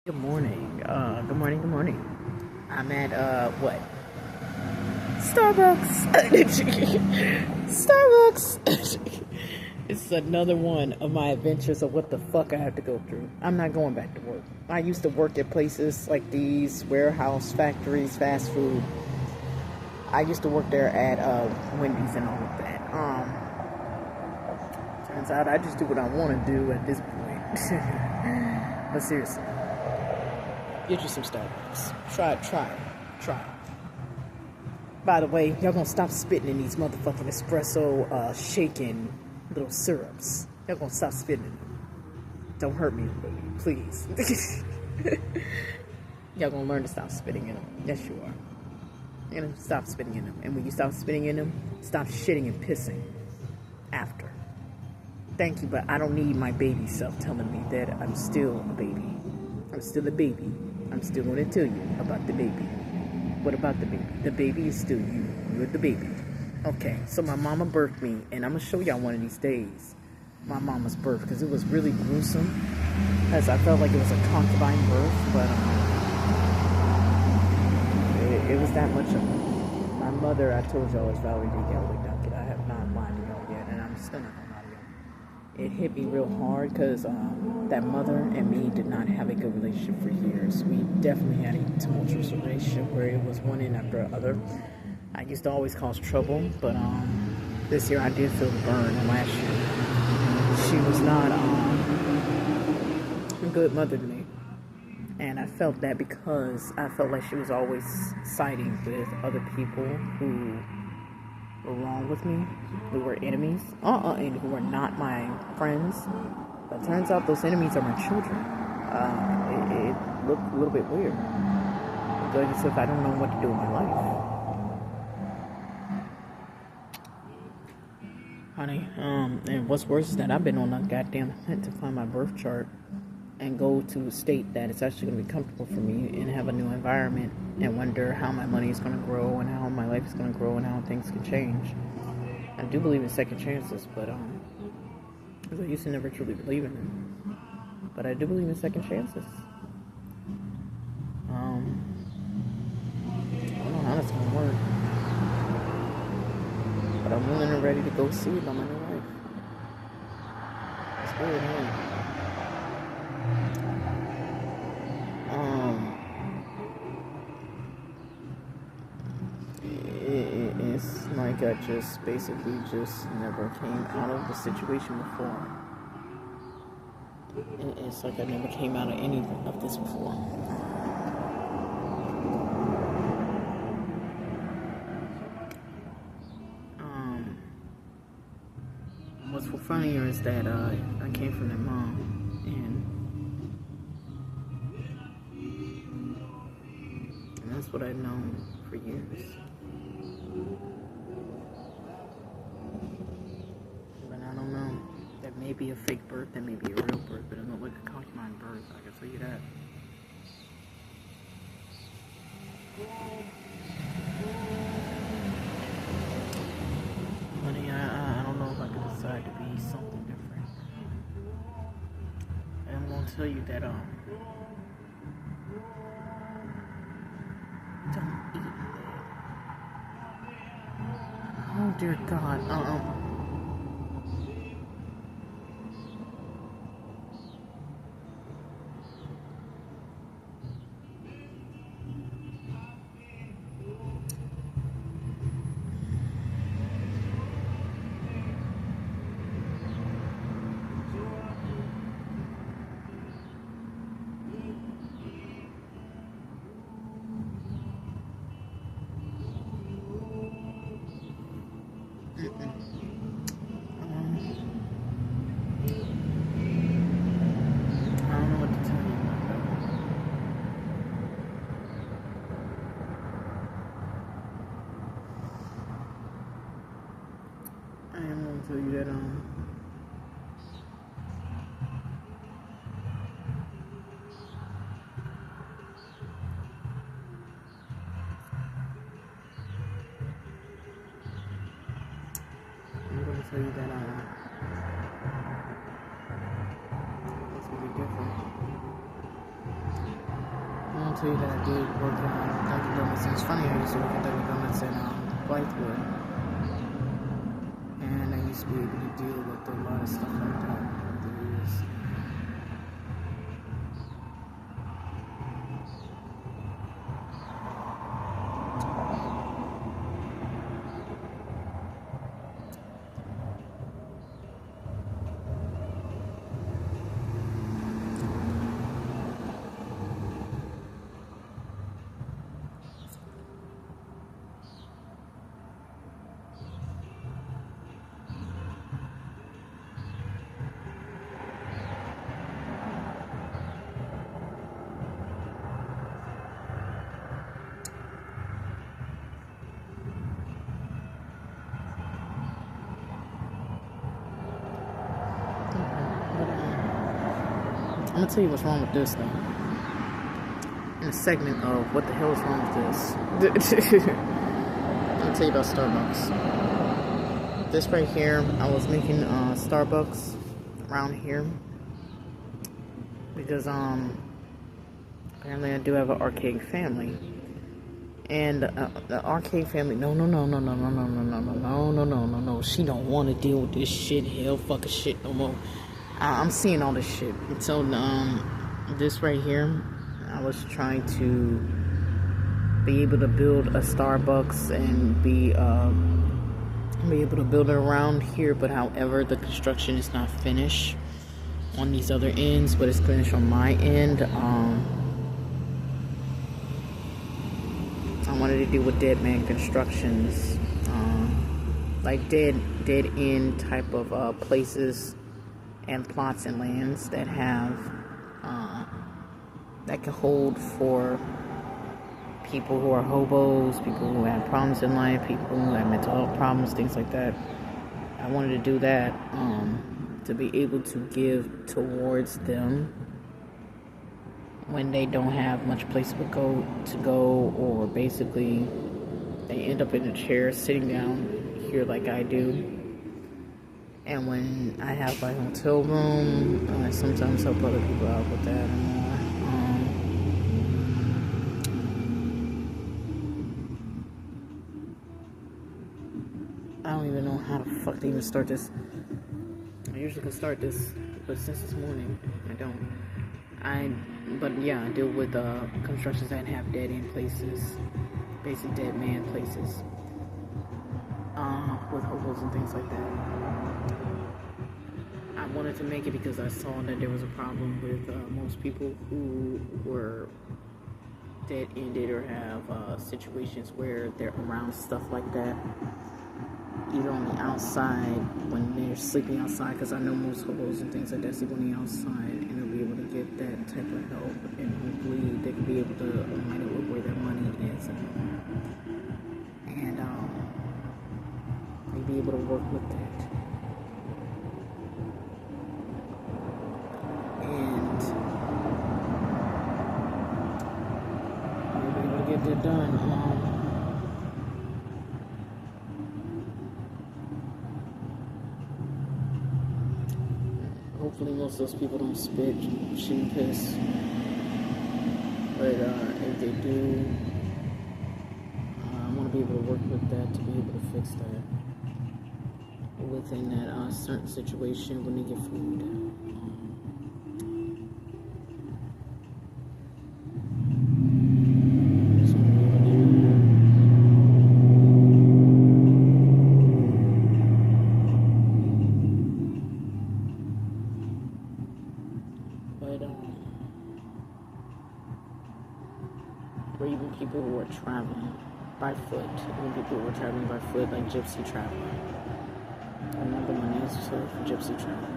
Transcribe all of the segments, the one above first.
Good morning. Good morning. Good morning. I'm at what? Starbucks. Starbucks. It's another one of my adventures of what the fuck I have to go through. I'm not going back to work. I used to work at places like these, warehouse, factories, fast food. I used to work there at Wendy's and all of that. Turns out I just do what I want to do at this point. But seriously. Get you some Starbucks. Try it, try it, try it. By the way, y'all gonna stop spitting in these motherfucking espresso shaking little syrups. Y'all gonna stop spitting in them. Don't hurt me, please. Y'all gonna learn to stop spitting in them. Yes, you are. You're gonna stop spitting in them. And when you stop spitting in them, stop shitting and pissing after. Thank you, but I don't need my baby self telling me that I'm still a baby. I'm still a baby. I'm still going to tell you about the baby. What about the baby? The baby is still you. You're the baby. Okay, so my mama birthed me, and I'm going to show y'all one of these days my mama's birth, because it was really gruesome, as I felt like it was a concubine birth, but it was that much of it. My mother, I told y'all, is Valerie D. Galloway Duckett. I have not lied to y'all yet, and I'm still not going to lie to y'all. It hit me real hard because that mother and me did not have a good relationship for years. We definitely had a tumultuous relationship where it was one in after another. I used to always cause trouble, but this year I did feel the burn. And last year, she was not a good mother to me. And I felt that because I felt like she was always siding with other people who were wrong with me, who were enemies, and who were not my friends. But it turns out those enemies are my children. It looked a little bit weird. It's like as if I don't know what to do with my life. Honey, and what's worse is that I've been on a goddamn hunt to find my birth chart and go to a state that it's actually going to be comfortable for me and have a new environment and wonder how my money is going to grow and how my life is going to grow and how things can change. I do believe in second chances, but because I used to never truly believe in them. But I do believe in second chances. I don't know how that's going to work. But I'm willing and ready to go see about my new life. It's weird, huh? It's like I just basically just never came out of the situation before. It's like I never came out of any of this before. What's funnier is that I came from their mom, and that's what I've known for years. But I don't know. That may be a fake birth, that may be a real birth, but it don't look like a concubine birth. I can tell you that. Honey, I don't know if I could decide to be something different. And I'm gonna tell you that don't eat that. Oh dear God. I'll tell you that I did work on Dunkin' Donuts. And it's funny, I used to work at Dunkin' Donuts in Blythewood. And I used to be able to deal with a lot of stuff like that over the years. I'm gonna tell you what's wrong with this though. In a segment of what the hell is wrong with this. I'm gonna tell you about Starbucks. This right here, I was making Starbucks around here because apparently I do have an archaic family. And the arcade family, no. She don't want to deal with this shit, hell fucking shit no more. I'm seeing all this shit. So, this right here, I was trying to be able to build a Starbucks and be able to build it around here. But however, the construction is not finished on these other ends, but it's finished on my end. I wanted to do with Dead Man Constructions, like dead end type of places and plots and lands that have that can hold for people who are hobos, people who have problems in life, people who have mental health problems, things like that. I wanted to do that to be able to give towards them when they don't have much place to go, or basically they end up in a chair sitting down here like I do. And when I have my hotel room, I sometimes help other people out with that and more. I don't even know how the fuck to even start this. I usually can start this, but since this morning, I don't. But yeah, I deal with constructions that have dead end places, basically dead man places, with hobos and things like that. I wanted to make it because I saw that there was a problem with most people who were dead ended or have situations where they're around stuff like that, either on the outside when they're sleeping outside, because I know most hobos and things like that sleep on the outside, and they'll be able to get that type of help, and hopefully they can be able to line up with where their money is, and they'll be able to work with that. And we'll be able to get that done. Hopefully most of those people don't spit, shit, and piss. But if they do, I want to be able to work with that to be able to fix that within that certain situation when they get food. Or even people who are traveling by foot, even people who are traveling by foot, like Gypsy Traveler. I remember my name's for Gypsy Traveler.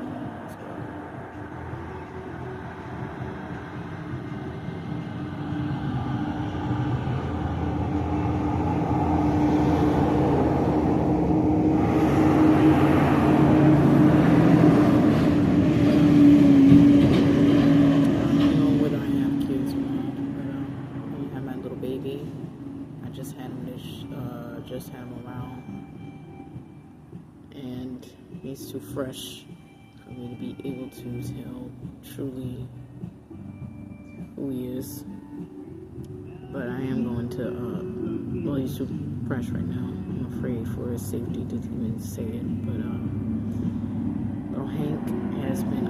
Just had him around, and he's too fresh for me to be able to tell truly who he is. But I am going to, well, he's too fresh right now. I'm afraid for his safety to even say it. But, little Hank has been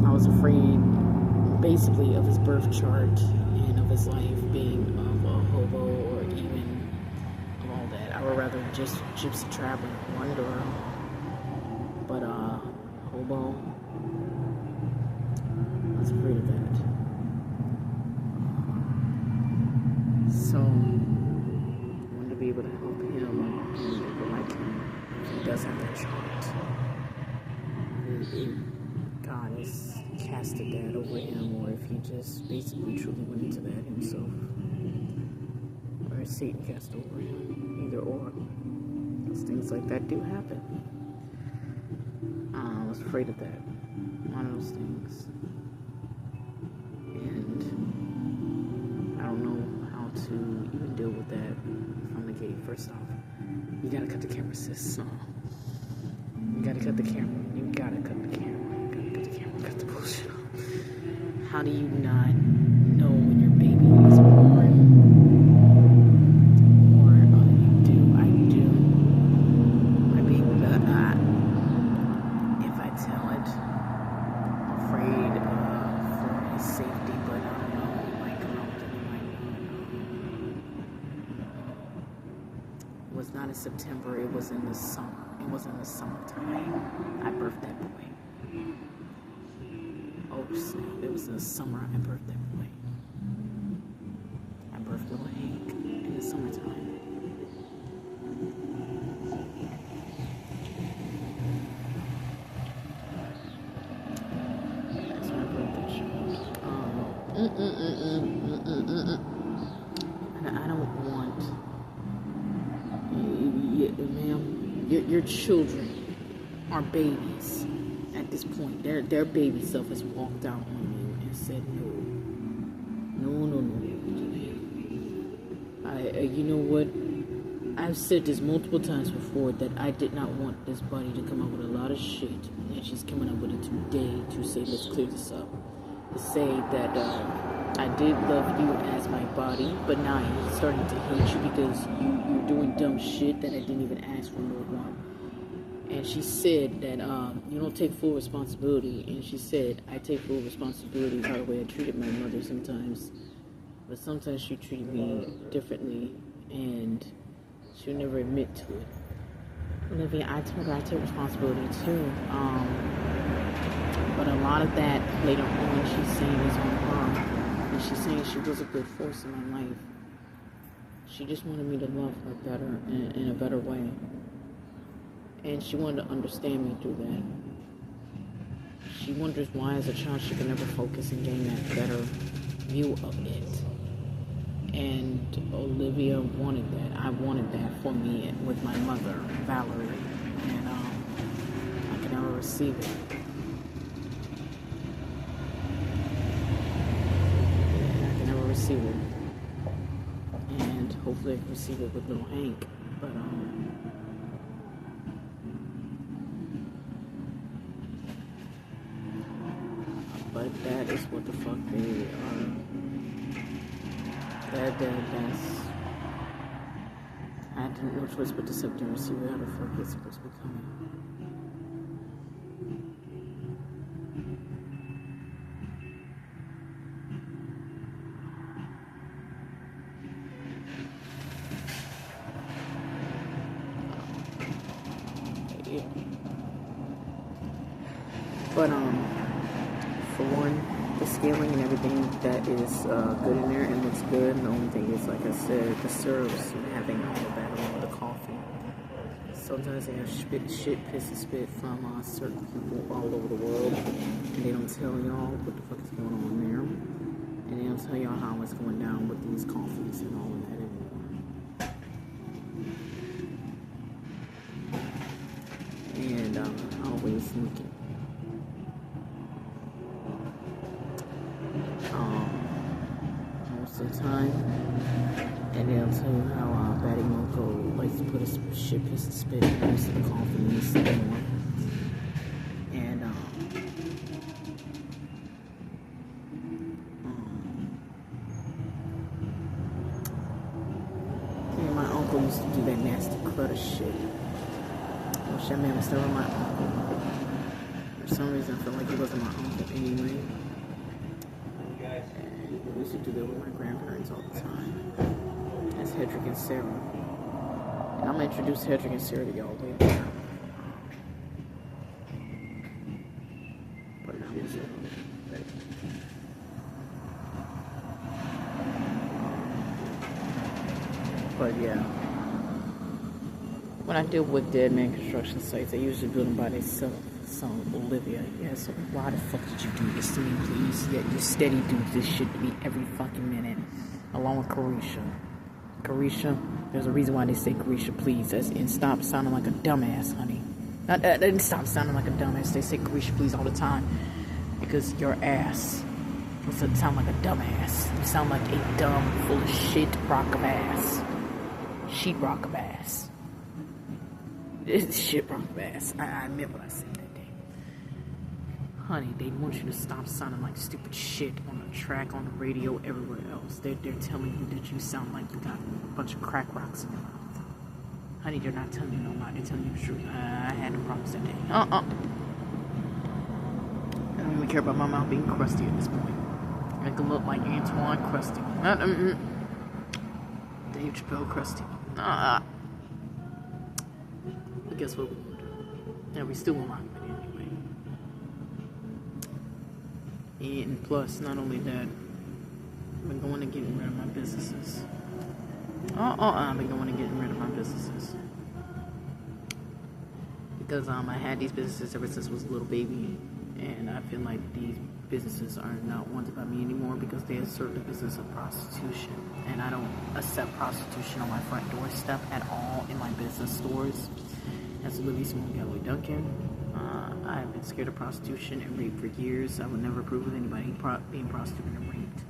I was afraid, basically, of his birth chart and of his life being of a hobo or even of all that. I would rather just gypsy traveling wanderer. But, hobo, I was afraid of that. So, I wanted to be able to help him and like him. He does have that chart. God has casted that over him, or if he just basically truly went into that himself, or Satan cast over him, either or. Because things like that do happen. I was afraid of that. One of those things. And I don't know how to even deal with that from the gate. First off, you gotta cut the camera, sis. You gotta cut the camera. You gotta cut the camera. Cut the bullshit off. How do you not know when your baby is born? Or you do. I do. My baby, if I tell it, I'm afraid for his safety, but I don't know. It might come out and it might not. It was not in September, it was in the summer. It was in the summertime. I birthed that boy. Oh, it was in the summer I birthed that boy. I birthed little Hank in the summertime. That's when I birthed that child. And I don't want, ma'am, your children are babies. At this point, their baby self has walked out on you and said no. You know what? I've said this multiple times before that I did not want this body to come up with a lot of shit, and she's coming up with it today to say, let's clear this up. To say that I did love you as my body, but now he's starting to hate you because you're doing dumb shit that I didn't even ask for nor want. And she said that you don't take full responsibility. And she said, I take full responsibility by the way I treated my mother sometimes. But sometimes she treated me differently. And she'll never admit to it. Olivia, I told her I take responsibility too. But a lot of that later on she's saying is on her. And she's saying she was a good force in my life. She just wanted me to love her better, in a better way. And she wanted to understand me through that. She wonders why as a child she could never focus and gain that better view of it. And Olivia wanted that. I wanted that for me with my mother, Valerie. And I could never receive it. I could never receive it. And hopefully I can receive it with little Hank. But that is what the fuck they are. That's. I had no choice but to sit there and see how the fuck it's supposed to be coming. Yeah. But for one, the scaling and everything that is good in there and looks good. The only thing is, like I said, the syrups having all of that along with the coffee. Sometimes they have shit, piss, and spit from certain people all over the world, and they don't tell y'all what the fuck is going on there, and they don't tell y'all how it's going down with these coffees and all of that anymore. And always looking. Most of the time, and they'll tell you how Batty Moko likes to put a shit, piss, and spit in most of the coffee and more. And used to do that nasty clutter shit. I wish that man was never my uncle. For some reason, I feel like he wasn't my uncle anyway. And we used to do that with my grandparents all the time. That's Hedrick and Sarah. And I'm going to introduce Hedrick and Sarah to y'all later. But yeah, when I deal with dead man construction sites, I usually build them by themselves. So Olivia, yeah, so why the fuck did you do this to me, please? Yeah, you steady do this shit to me every fucking minute. Along with Carisha. Carisha, there's a reason why they say Carisha, please. And stop sounding like a dumbass, honey. Stop sounding like a dumbass. They say Carisha, please, all the time. Because your ass doesn't sound like a dumbass. You sound like a dumb, full of shit rock of ass. Sheetrock of ass. It's shit rock of ass. I admit what I said that day. Honey, they want you to stop sounding like stupid shit on the track, on the radio, everywhere else. They're telling you that you sound like you got a bunch of crack rocks in your mouth. Honey, they're not telling you no lie. They're telling you the truth. I had no problems that day. I don't even care about my mouth being crusty at this point. I can look like Antoine Crusty. Dave Chappelle Crusty. But guess what we will do? Yeah, we still won't lock it anyway. And plus, not only that, I've been going to getting rid of my businesses. I've been going to getting rid of my businesses. Because I had these businesses ever since I was a little baby. And I feel like these businesses are not wanted by me anymore because they assert the business of prostitution. And I don't accept prostitution on my front doorstep at all in my business stores. As Olivia Simone Galloway Duncan, I've been scared of prostitution and rape for years. I would never approve of anybody being prostituted and raped.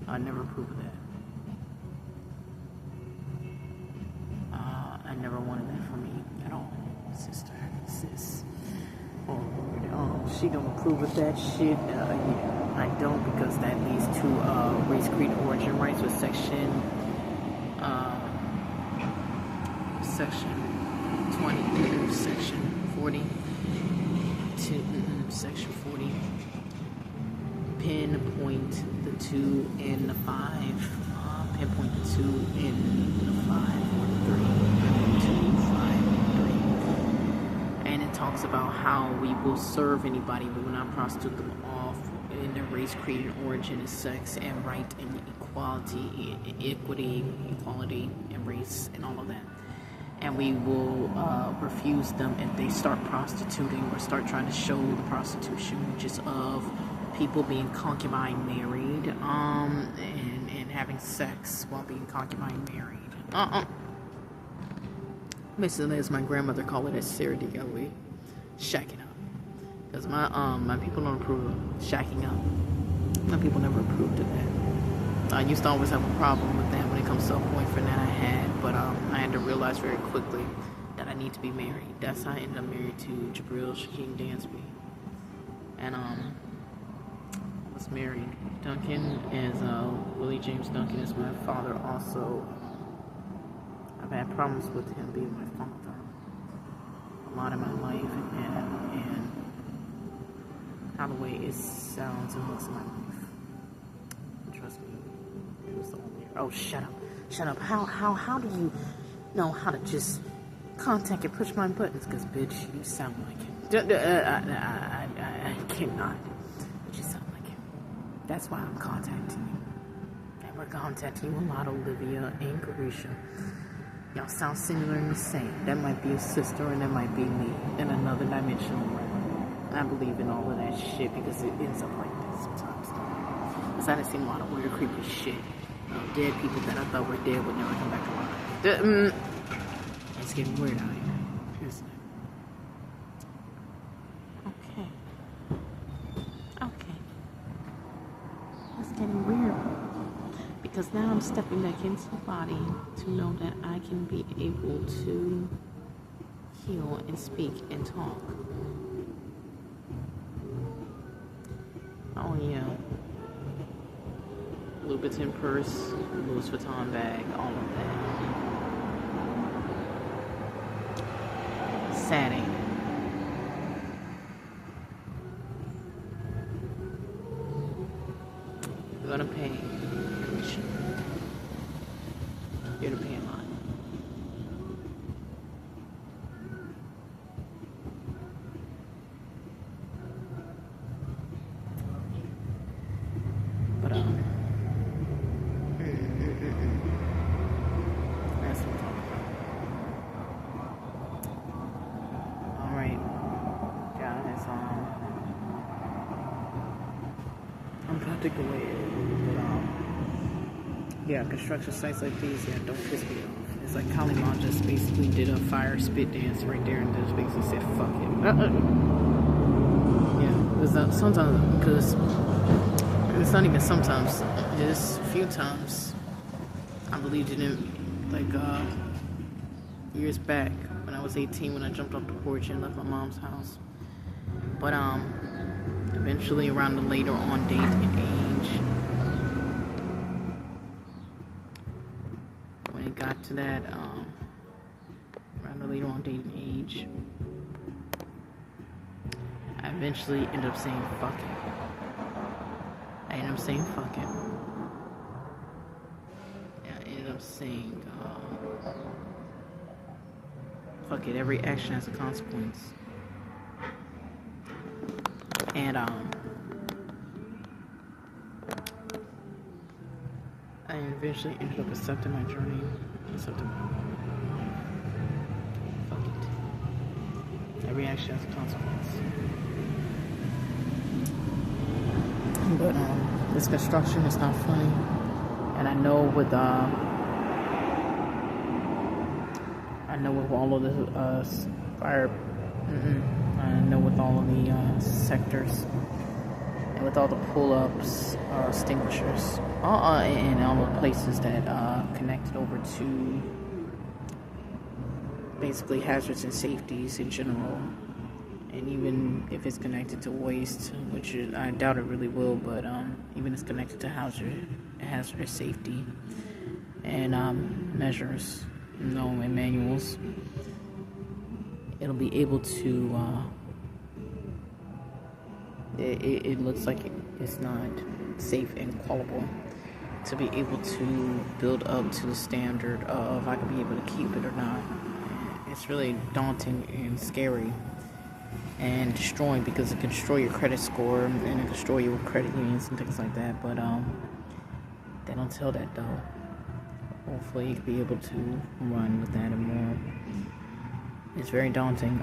I'd never approve of that. I never wanted that for me at all, sis. Oh Lord, she don't approve of that shit. Yeah, I don't, because that leads to race, creed, origin rights with section 20, section 40, section 40. Pinpoint the 2 and the 5. Pinpoint the 2 and the 5, or the 3. Pinpoint 2, 5, 3. And it talks about how we will serve anybody, we will not prostitute them off in their race, creed, and origin, and sex, and right, and equality, equity, equality, and race, and all of that. And we will refuse them if they start prostituting or start trying to show the prostitution, which is of people being concubine married, and having sex while being concubine married. Basically, as my grandmother called it, as Sarah D. Galloway, shacking up. Because my people don't approve of shacking up. My people never approved of that. I used to always have a problem with that when it comes to a boyfriend that I had, but I had to realize very quickly that I need to be married. That's how I ended up married to Jabril Shaquem Dansby. And I was married. Duncan is Willie James Duncan is my father also. I've had problems with him being my father a lot of my life, and how the way it sounds and looks in my life. Trust me, it was the only. Oh, shut up! How do you know how to just contact and push my buttons? Because bitch, you sound like him. I cannot. But you sound like him. That's why I'm contacting you. And we're contacting you a lot, Olivia and Carisha. Y'all sound similar and the same. That might be a sister and that might be me in another dimensional realm. I believe in all of that shit because it ends up like this sometimes. Because I done seen a lot of weird, creepy shit. Dead people that I thought were dead would never come back alive. It's getting weird out here, isn't it? Okay. It's getting weird. Because now I'm stepping back into the body to know that I can be able to heal and speak and talk. Oh yeah. Louis Vuitton purse, Louis Vuitton bag, all of that. Saturday. You're gonna pay commission. You're gonna pay a lot. But that's what I'm talking about. All right, guys. I'm about to go in. Yeah, construction sites like these, don't piss me off. It's like Kaliman just basically did a fire spit dance right there and just basically said, fuck it. Yeah, because sometimes, because it's not even sometimes, it's a few times I believed in it, like, years back when I was 18 when I jumped off the porch and left my mom's house. But, eventually around the later on date and age, got to that around the later on dating age, I eventually ended up saying fuck it. I ended up saying fuck it. I ended up saying fuck it. Every action has a consequence. And I eventually ended up accepting my journey. Fuck it. Every action has a consequence. But this construction is not funny. And I know with all of the fire, I know with all of the sectors. And with all the pull-ups, extinguishers, and all the places that connected over to basically hazards and safeties in general, and even if it's connected to waste, which I doubt it really will, but even if it's connected to hazard safety and measures, and manuals, it'll be able to. It looks like it's not safe and qualifiable to be able to build up to the standard of I could be able to keep it or not. It's really daunting and scary and destroying because it can destroy your credit score and it can destroy your credit unions and things like that. But they don't tell that though. Hopefully you can be able to run with that and more. It's very daunting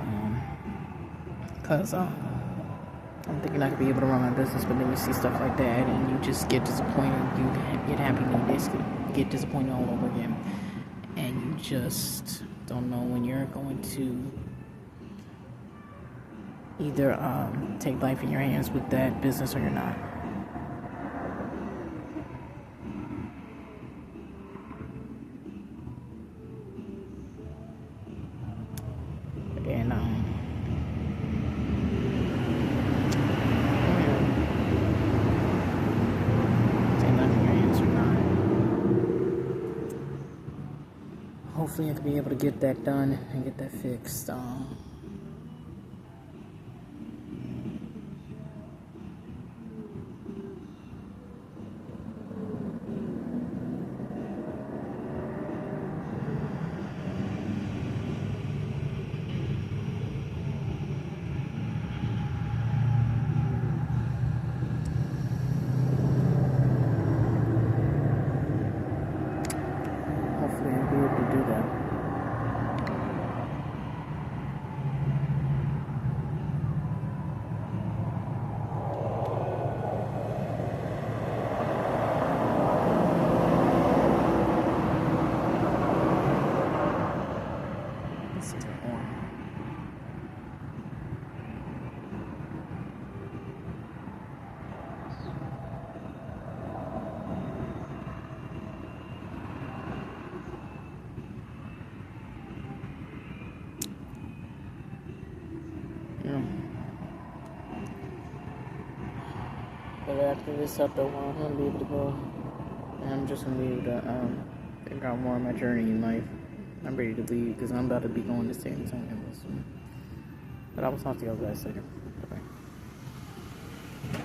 because I'm thinking I could be able to run my business, but then you see stuff like that, and you just get disappointed. You get happy, and you basically get disappointed all over again. And you just don't know when you're going to either take life in your hands with that business or you're not. And hopefully I can be able to get that done and get that fixed. Hopefully I'll be able to do that. But after this after a while, I'm going to be able to go, and I'm just going to be able to figure out more of my journey in life. I'm ready to leave because I'm about to be going to San Antonio soon. But I will talk to you guys later.